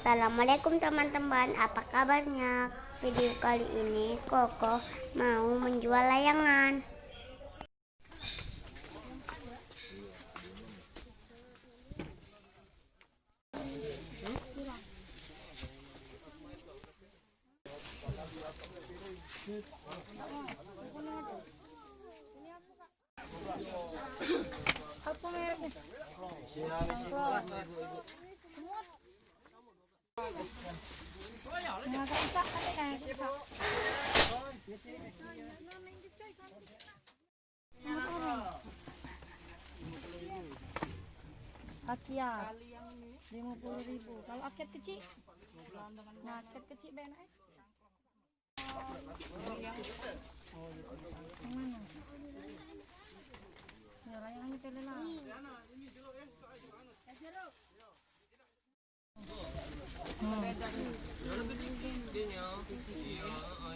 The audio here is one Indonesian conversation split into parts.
Assalamualaikum teman-teman, apa kabarnya? Video kali ini Koko mau menjual layangan. Apa mereknya? Akiat 50.000. Kalau akiat kecil, nah akiat kecil benar. Mana? Ya layangannya pelela. Ini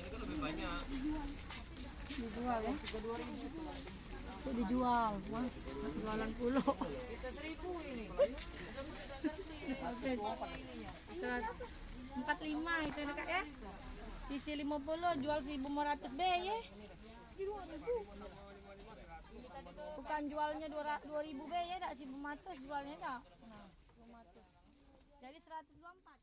kan lebih banyak. Dijual ya? Itu dijual, wah, jualan puluh. Kita 1.000 ini. 45 itu Kak ya? Isi 50 jual 1.500 B ya? Bukan jualnya 2.000 B ya, tak 1.500 jualnya tak? Nah, 1.500. Jadi 124.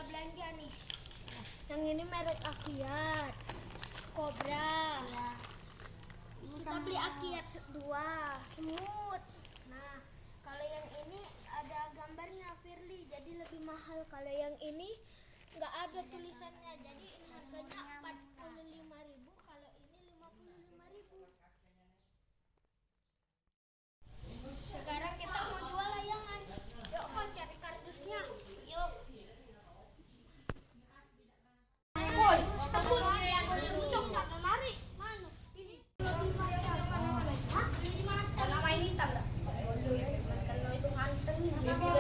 Belanja nih. Yang ini merek Akiat, Cobra. Ya. Kita beli Akiat 2, semut. Nah, kalau yang ini ada gambarnya Firly, jadi lebih mahal. Kalau yang ini nggak ada tulisannya, jadi ini harganya 45.000. Kalau ini 55.000. Sekarang kita mau jual layangan. Yuk, Pak, cari kardusnya. Yuk. Ini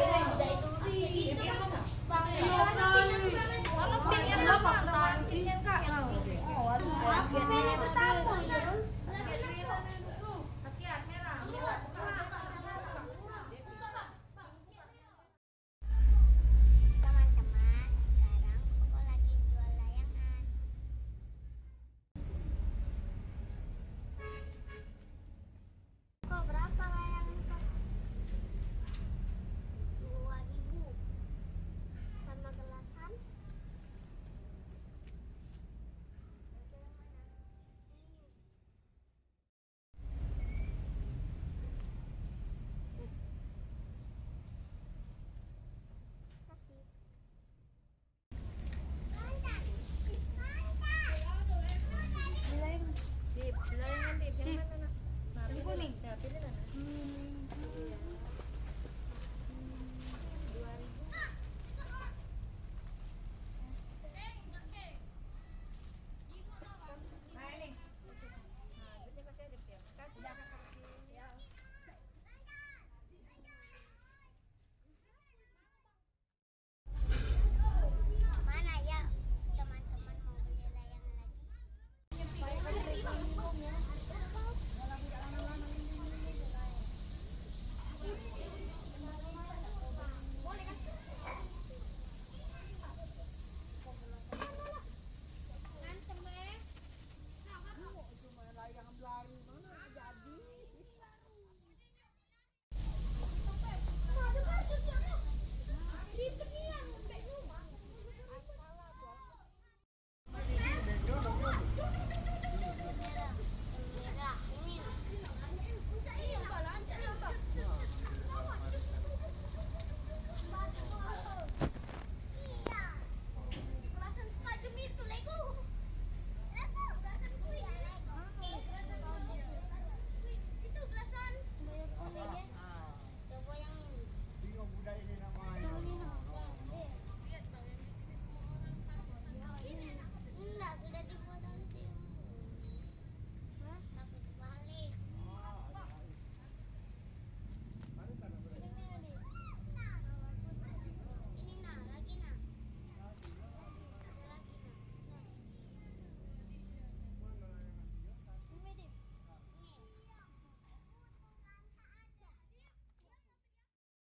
Kok berapa layangan kok? 2.000. Sama gelasan? Oke, yang mana? Ini. Kasih. Layang Adip, yang mana nak? Nah, yang kuning. Ya, pilih lah. Nah, ini. Nah, duitnya kasih Adip ya. Kasih. Ya. Mana ya teman-teman mau beli layangan lagi? Enggak, sudah dibuat nanti. Takut balik. Ini nah, lagi nah. Ada lagi nah. Ini.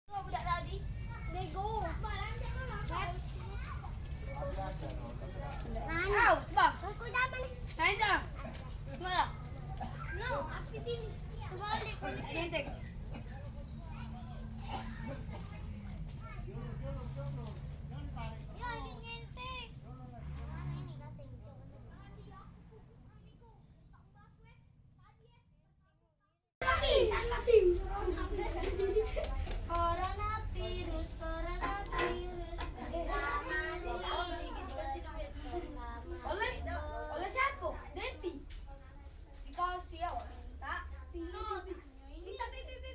Kok budak tadi? Lego. Mana? Bang. Aku dapat nih. Nah, itu. Mana? No, aku sini. Kembali kulit. Ini. Ya, ini nyentik. Mana ini kasih? Coronavirus. Oleh siapa? Depi. Dikasih ya, minta. Minta pipi.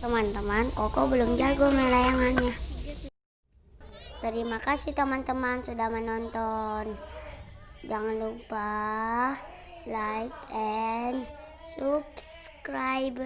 Teman-teman, Koko belum jago melayangannya. Terima kasih teman-teman sudah menonton. Jangan lupa like and subscribe.